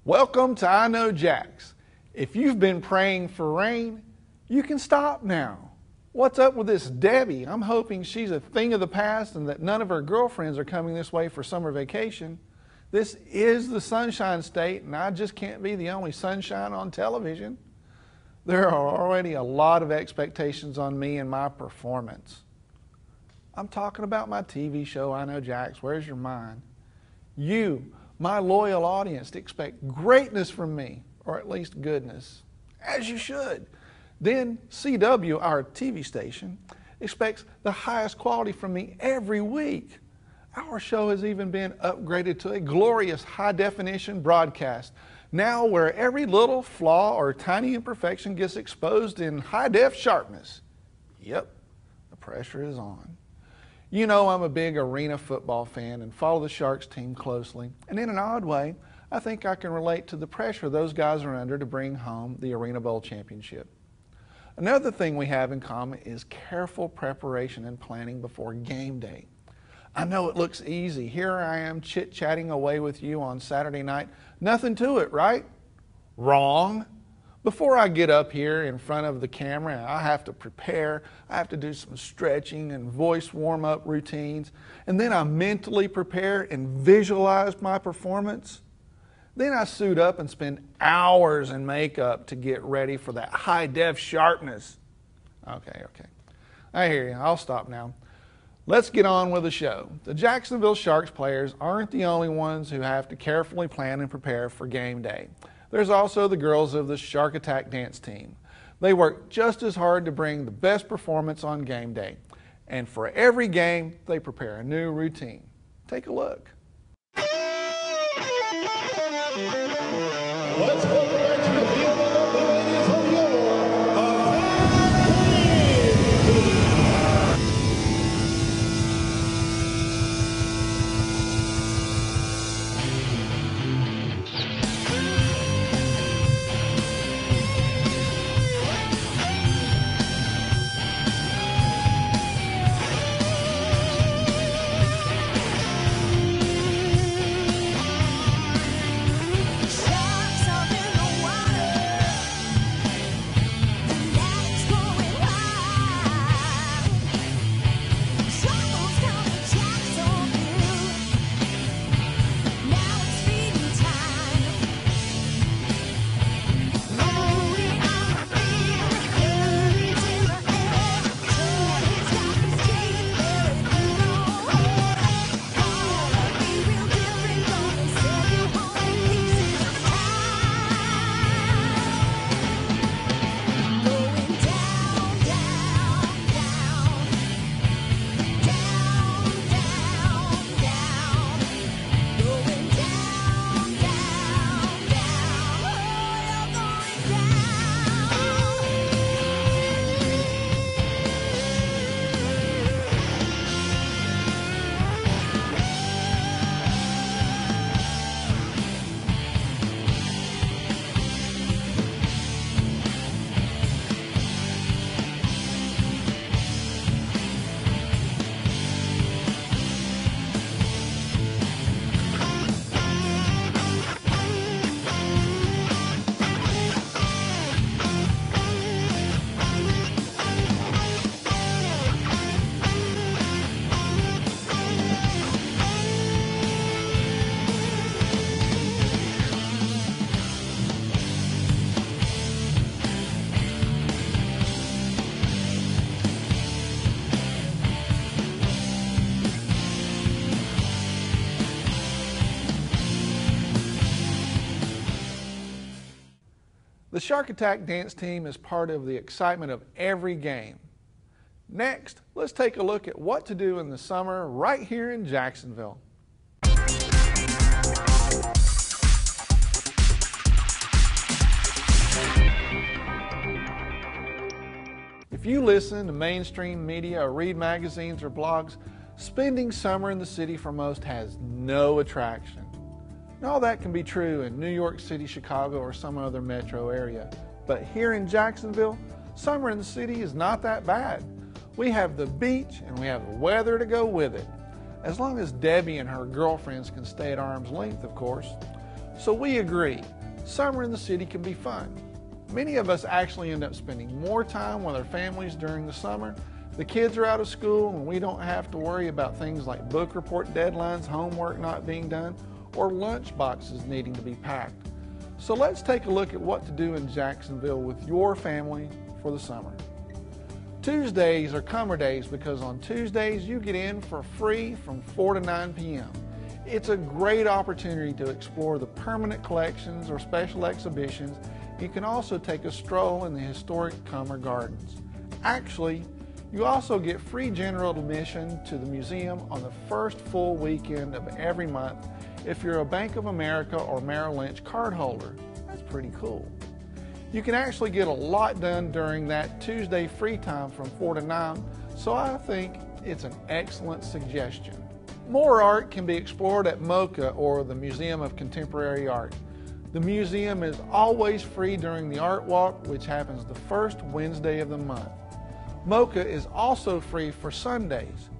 Welcome to I Know Jacks. If you've been praying for rain, you can stop now. What's up with this Debbie? I'm hoping she's a thing of the past and that none of her girlfriends are coming this way for summer vacation. This is the Sunshine State, and I just can't be the only sunshine on television. There are already a lot of expectations on me and my performance. I'm talking about my TV show, I Know Jacks. Where's your mind? You, my loyal audience, expect greatness from me, or at least goodness, as you should. Then CW, our TV station, expects the highest quality from me every week. Our show has even been upgraded to a glorious high-definition broadcast, now where every little flaw or tiny imperfection gets exposed in high-def sharpness. Yep, the pressure is on. You know I'm a big arena football fan and follow the Sharks team closely, and in an odd way, I think I can relate to the pressure those guys are under to bring home the Arena Bowl championship. Another thing we have in common is careful preparation and planning before game day. I know it looks easy. Here I am chit-chatting away with you on Saturday night. Nothing to it, right? Wrong. Before I get up here in front of the camera, I have to prepare. I have to do some stretching and voice warm-up routines. And then I mentally prepare and visualize my performance. Then I suit up and spend hours in makeup to get ready for that high-def sharpness. Okay. I hear you. I'll stop now. Let's get on with the show. The Jacksonville Sharks players aren't the only ones who have to carefully plan and prepare for game day. There's also the girls of the Shark Attack dance team. They work just as hard to bring the best performance on game day. And for every game, they prepare a new routine. Take a look. Let's go back to the field of the ladies of The Shark Attack dance team is part of the excitement of every game. Next, let's take a look at what to do in the summer right here in Jacksonville. If you listen to mainstream media or read magazines or blogs, spending summer in the city for most has no attraction. And all that can be true in New York City, Chicago, or some other metro area. But here in Jacksonville, summer in the city is not that bad. We have the beach and we have the weather to go with it. As long as Debbie and her girlfriends can stay at arm's length, of course. So we agree. Summer in the city can be fun. Many of us actually end up spending more time with our families during the summer. The kids are out of school and we don't have to worry about things like book report deadlines, homework not being done, or lunch boxes needing to be packed. So let's take a look at what to do in Jacksonville with your family for the summer. Tuesdays are Comer Days because on Tuesdays you get in for free from 4 to 9 p.m. It's a great opportunity to explore the permanent collections or special exhibitions. You can also take a stroll in the historic Comer Gardens. Actually, you also get free general admission to the museum on the first full weekend of every month if you're a Bank of America or Merrill Lynch card holder. That's pretty cool. You can actually get a lot done during that Tuesday free time from 4 to 9, so I think it's an excellent suggestion. More art can be explored at MoCA or the Museum of Contemporary Art. The museum is always free during the Art Walk, which happens the first Wednesday of the month. MoCA is also free for Sundays.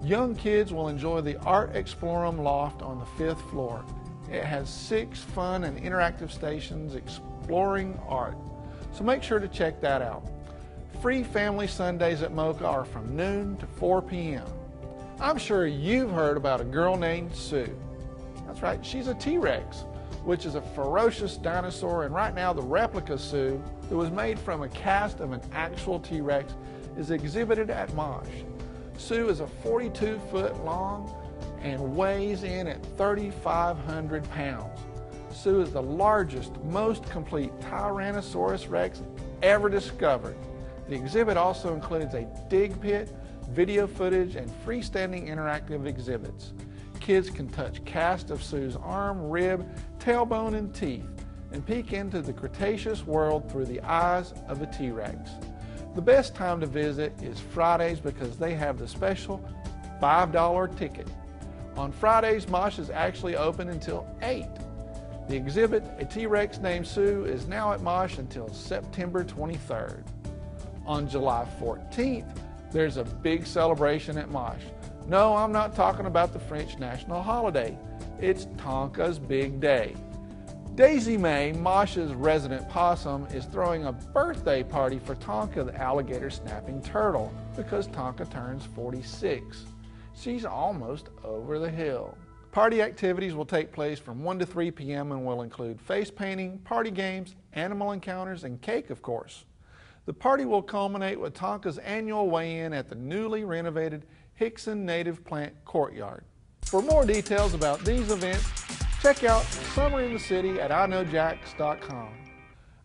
Young kids will enjoy the Art Explorum Loft on the 5th floor. It has 6 fun and interactive stations exploring art, so make sure to check that out. Free family Sundays at MoCA are from noon to 4 p.m. I'm sure you've heard about a girl named Sue. That's right, she's a T-Rex, which is a ferocious dinosaur, and right now the replica Sue, that was made from a cast of an actual T-Rex, is exhibited at Mosh. Sue is a 42-foot long and weighs in at 3,500 pounds. Sue is the largest, most complete Tyrannosaurus Rex ever discovered. The exhibit also includes a dig pit, video footage, and freestanding interactive exhibits. Kids can touch casts of Sue's arm, rib, tailbone, and teeth, and peek into the Cretaceous world through the eyes of a T-Rex. The best time to visit is Fridays because they have the special $5 ticket. On Fridays, Mosh is actually open until 8. The exhibit, A T-Rex Named Sue, is now at Mosh until September 23rd. On July 14th, there's a big celebration at Mosh. No, I'm not talking about the French national holiday. It's Tonka's big day. Daisy Mae, Mosh's resident possum, is throwing a birthday party for Tonka, the alligator snapping turtle, because Tonka turns 46. She's almost over the hill. Party activities will take place from 1 to 3 p.m. and will include face painting, party games, animal encounters, and cake, of course. The party will culminate with Tonka's annual weigh-in at the newly renovated Hickson Native Plant Courtyard. For more details about these events, check out Summer in the City at iknowjax.com.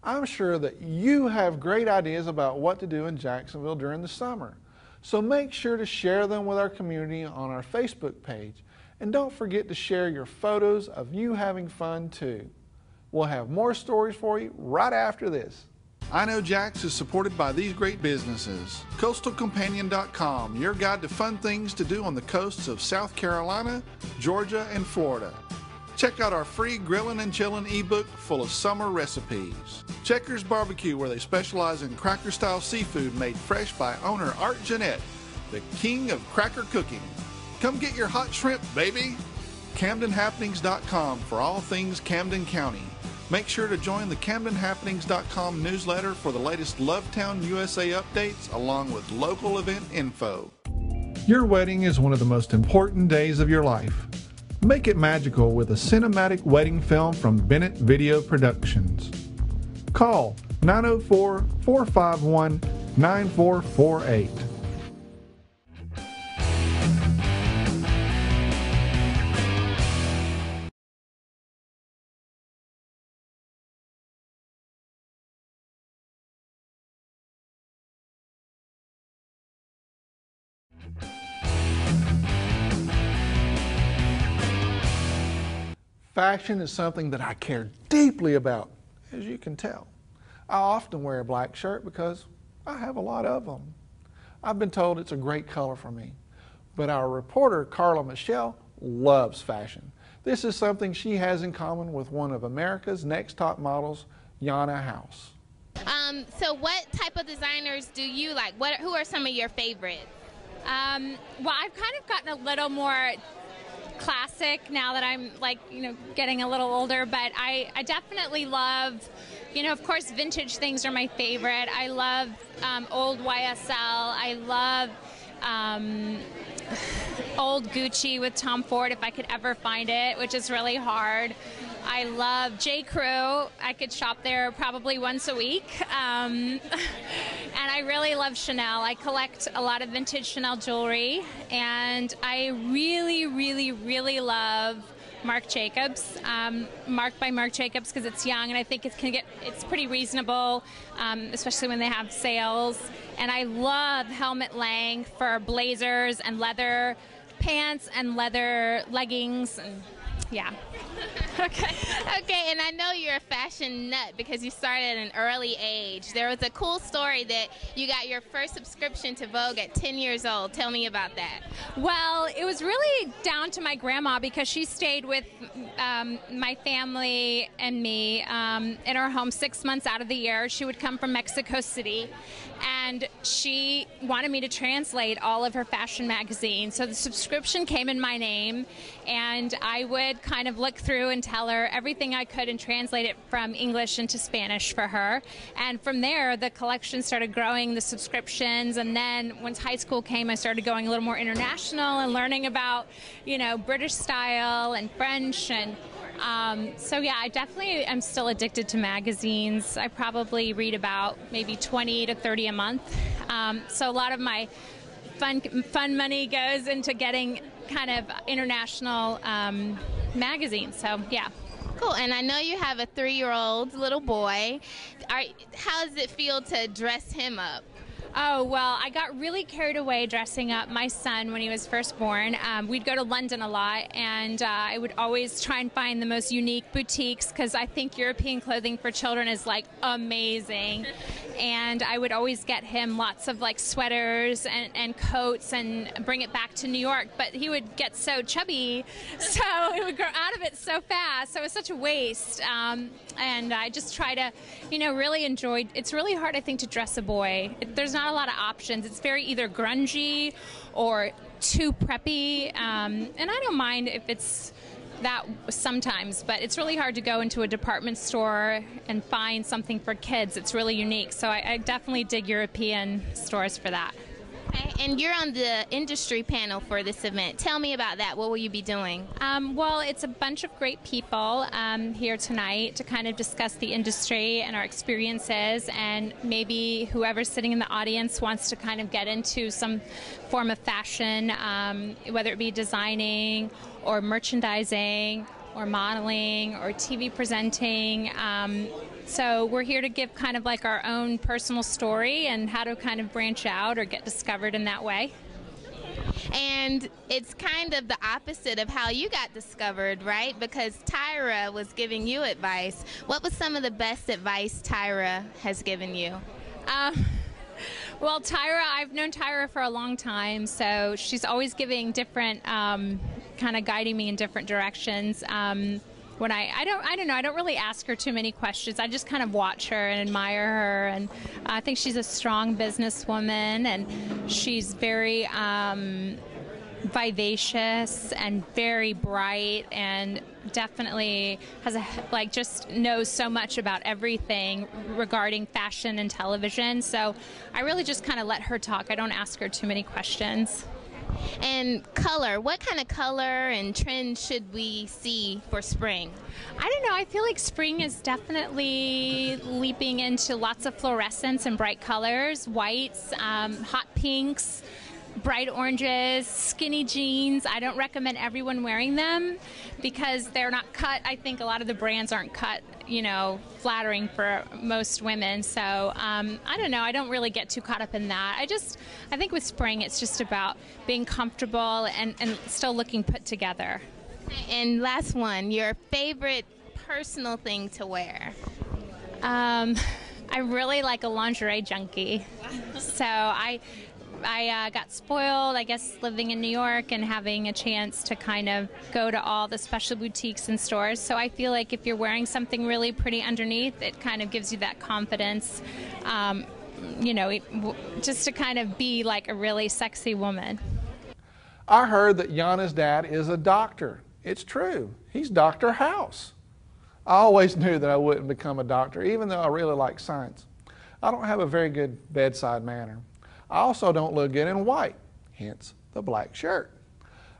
I'm sure that you have great ideas about what to do in Jacksonville during the summer, so make sure to share them with our community on our Facebook page. And don't forget to share your photos of you having fun too. We'll have more stories for you right after this. I Know Jax is supported by these great businesses. CoastalCompanion.com, your guide to fun things to do on the coasts of South Carolina, Georgia, and Florida. Check out our free Grillin' and Chillin' ebook full of summer recipes. Checkers Barbecue, where they specialize in cracker-style seafood made fresh by owner Art Jeanette, the king of cracker cooking. Come get your hot shrimp, baby! CamdenHappenings.com for all things Camden County. Make sure to join the CamdenHappenings.com newsletter for the latest Lovetown USA updates along with local event info. Your wedding is one of the most important days of your life. Make it magical with a cinematic wedding film from Bennett Video Productions. Call 904-451-9448. Fashion is something that I care deeply about, as you can tell. I often wear a black shirt because I have a lot of them. I've been told it's a great color for me. But our reporter, Carla Michelle, loves fashion. This is something she has in common with one of America's next top models, Yana House. So what type of designers do you like? Who are some of your favorites? Well, I've kind of gotten a little more classic now that I'm like, getting a little older, but I definitely love, of course, vintage things are my favorite. I love old YSL. I love old Gucci with Tom Ford if I could ever find it, which is really hard. I love J. Crew. I could shop there probably once a week. And I really love Chanel. I collect a lot of vintage Chanel jewelry. And I really, really, really love Marc Jacobs, Marc by Marc Jacobs, because it's young and I think it's pretty reasonable, especially when they have sales. And I love Helmut Lang for blazers and leather pants and leather leggings. And yeah. Okay, and I know you're a fashion nut because you started at an early age. There was a cool story that you got your first subscription to Vogue at 10 years old. Tell me about that. Well, it was really down to my grandma because she stayed with my family and me in our home 6 months out of the year. She would come from Mexico City, and she wanted me to translate all of her fashion magazines. So the subscription came in my name, and I would kind of look through and tell her everything I could and translate it from English into Spanish for her. And from there, the collection started growing, the subscriptions, and then once high school came, I started going a little more international and learning about, British style and French. And so yeah, I definitely am still addicted to magazines. I probably read about maybe 20 to 30 a month. So a lot of my fun money goes into getting kind of international magazines. So yeah. Cool. And I know you have a 3-year-old little boy. How does it feel to dress him up? Oh, well, I got really carried away dressing up my son when he was first born. We'd go to London a lot, and I would always try and find the most unique boutiques because I think European clothing for children is like amazing. And I would always get him lots of like sweaters and coats and bring it back to New York. But he would get so chubby, so he would grow out of it so fast. So it was such a waste. And I just try to, really enjoy. It's really hard, I think, to dress a boy. There's not a lot of options. It's very either grungy or too preppy. And I don't mind if it's that sometimes, but it's really hard to go into a department store and find something for kids. It's really unique. So I definitely dig European stores for that. Okay, and you're on the industry panel for this event. Tell me about that. What will you be doing? Well, it's a bunch of great people here tonight to kind of discuss the industry and our experiences, and maybe whoever's sitting in the audience wants to kind of get into some form of fashion, whether it be designing or merchandising or modeling or TV presenting. So we're here to give kind of like our own personal story and how to kind of branch out or get discovered in that way. And it's kind of the opposite of how you got discovered, right? Because Tyra was giving you advice. What was some of the best advice Tyra has given you? Well, I've known Tyra for a long time, so she's always giving different, kind of guiding me in different directions. When I don't know, I don't really ask her too many questions. I just kind of watch her and admire her, and I think she's a strong businesswoman, and she's very vivacious and very bright, and definitely has just knows so much about everything regarding fashion and television. So I really just kind of let her talk. I don't ask her too many questions. And color, what kind of color and trends should we see for spring? I don't know. I feel like spring is definitely leaping into lots of fluorescence and bright colors, whites, hot pinks, bright oranges, skinny jeans. I don't recommend everyone wearing them because they're not cut. I think a lot of the brands aren't cut, flattering for most women. So I don't know. I don't really get too caught up in that. I think with spring, it's just about being comfortable and still looking put together. And last one, your favorite personal thing to wear? I really like a lingerie junkie. So I got spoiled, I guess, living in New York and having a chance to kind of go to all the special boutiques and stores. So I feel like if you're wearing something really pretty underneath, it kind of gives you that confidence, just to kind of be like a really sexy woman. I heard that Yana's dad is a doctor. It's true. He's Dr. House. I always knew that I wouldn't become a doctor, even though I really like science. I don't have a very good bedside manner. I also don't look good in white, hence the black shirt.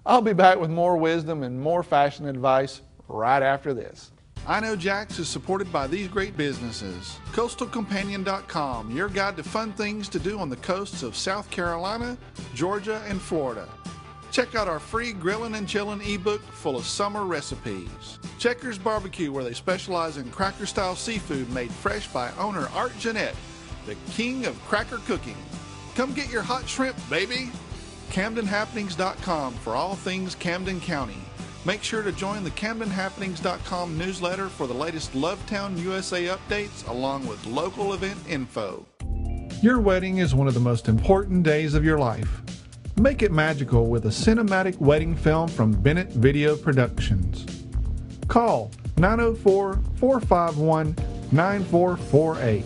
I'll be back with more wisdom and more fashion advice right after this. I Know Jax is supported by these great businesses. CoastalCompanion.com, your guide to fun things to do on the coasts of South Carolina, Georgia, and Florida. Check out our free Grillin' and Chillin' ebook full of summer recipes. Checkers Barbecue, where they specialize in cracker-style seafood made fresh by owner Art Jeanette, the king of cracker cooking. Come get your hot shrimp, baby! CamdenHappenings.com for all things Camden County. Make sure to join the CamdenHappenings.com newsletter for the latest Lovetown USA updates along with local event info. Your wedding is one of the most important days of your life. Make it magical with a cinematic wedding film from Bennett Video Productions. Call 904-451-9448.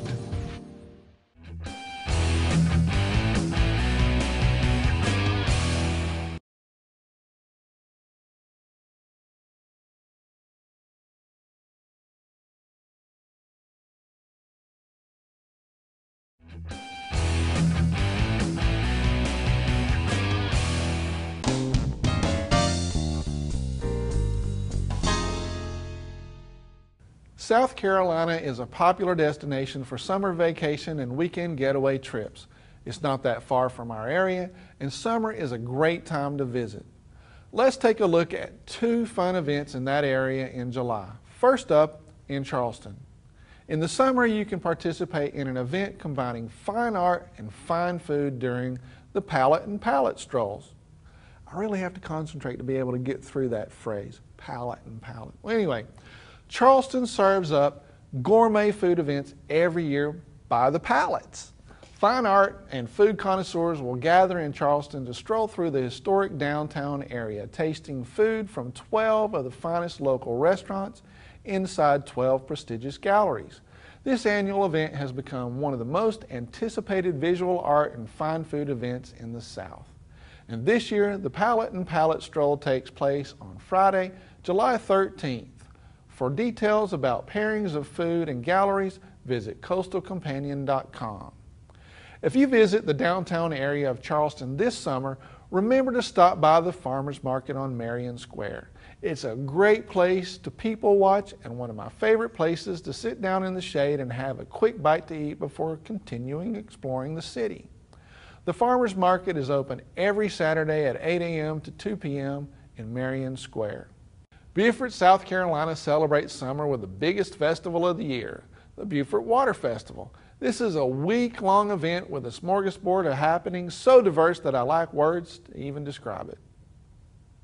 South Carolina is a popular destination for summer vacation and weekend getaway trips. It's not that far from our area, and summer is a great time to visit. Let's take a look at 2 fun events in that area in July. First up, in Charleston. In the summer, you can participate in an event combining fine art and fine food during the Palette and Palette strolls. I really have to concentrate to be able to get through that phrase, palette and palette. Well, anyway, Charleston serves up gourmet food events every year by the pallets. Fine art and food connoisseurs will gather in Charleston to stroll through the historic downtown area, tasting food from 12 of the finest local restaurants inside 12 prestigious galleries. This annual event has become one of the most anticipated visual art and fine food events in the South. And this year, the Palette and Palette Stroll takes place on Friday, July 13th. For details about pairings of food and galleries, visit CoastalCompanion.com. If you visit the downtown area of Charleston this summer, remember to stop by the Farmers Market on Marion Square. It's a great place to people watch and one of my favorite places to sit down in the shade and have a quick bite to eat before continuing exploring the city. The Farmers Market is open every Saturday at 8 a.m. to 2 p.m. in Marion Square. Beaufort, South Carolina celebrates summer with the biggest festival of the year, the Beaufort Water Festival. This is a week-long event with a smorgasbord of happenings so diverse that I lack words to even describe it.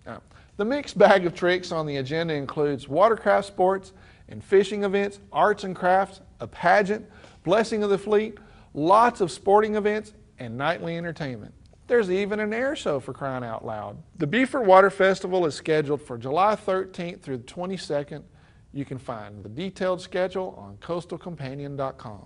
Now, the mixed bag of tricks on the agenda includes watercraft sports and fishing events, arts and crafts, a pageant, blessing of the fleet, lots of sporting events, and nightly entertainment. There's even an air show for crying out loud. The Beaufort Water Festival is scheduled for July 13th through the 22nd. You can find the detailed schedule on CoastalCompanion.com.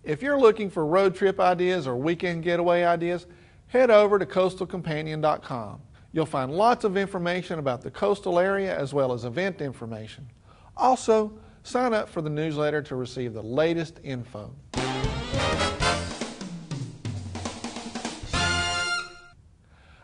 If you're looking for road trip ideas or weekend getaway ideas, head over to CoastalCompanion.com. You'll find lots of information about the coastal area as well as event information. Also, sign up for the newsletter to receive the latest info.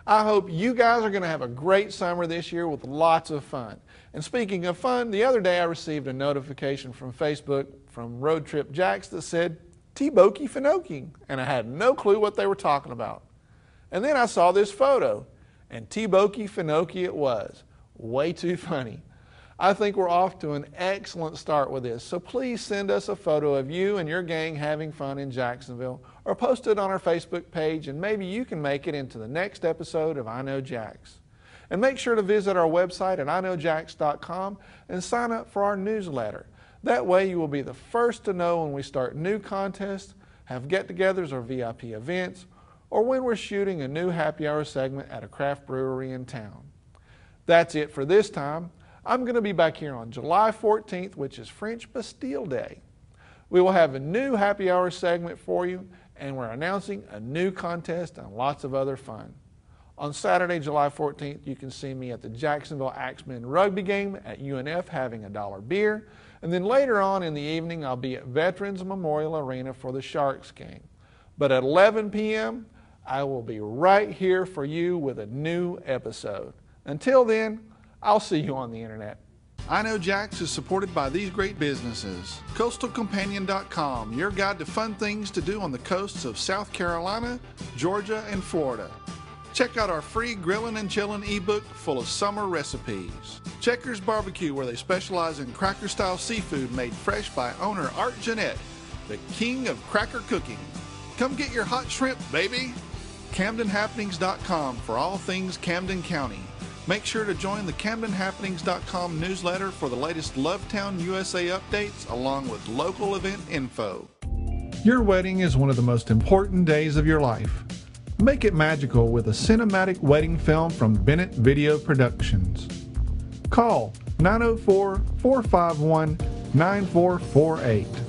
I hope you guys are going to have a great summer this year with lots of fun. And speaking of fun, the other day I received a notification from Facebook from Road Trip Jax that said, T-Boki Finoki, and I had no clue what they were talking about. And then I saw this photo, and T-Boki Finoki it was. Way too funny. I think we're off to an excellent start with this, so please send us a photo of you and your gang having fun in Jacksonville, or post it on our Facebook page, and maybe you can make it into the next episode of I Know Jax. And make sure to visit our website at iknowjax.com and sign up for our newsletter. That way you will be the first to know when we start new contests, have get-togethers or VIP events, or when we're shooting a new happy hour segment at a craft brewery in town. That's it for this time. I'm going to be back here on July 14th, which is French Bastille Day. We will have a new happy hour segment for you, and we're announcing a new contest and lots of other fun. On Saturday, July 14th, you can see me at the Jacksonville Axemen rugby game at UNF having a dollar beer. And then later on in the evening, I'll be at Veterans Memorial Arena for the Sharks game. But at 11 p.m., I will be right here for you with a new episode. Until then, I'll see you on the internet. I Know Jax is supported by these great businesses. CoastalCompanion.com, your guide to fun things to do on the coasts of South Carolina, Georgia, and Florida. Check out our free Grillin' and Chillin' ebook full of summer recipes. Checkers Barbecue, where they specialize in cracker-style seafood made fresh by owner Art Jeanette, the king of cracker cooking. Come get your hot shrimp, baby! CamdenHappenings.com for all things Camden County. Make sure to join the CamdenHappenings.com newsletter for the latest Lovetown USA updates along with local event info. Your wedding is one of the most important days of your life. Make it magical with a cinematic wedding film from Bennett Video Productions. Call 904-451-9448.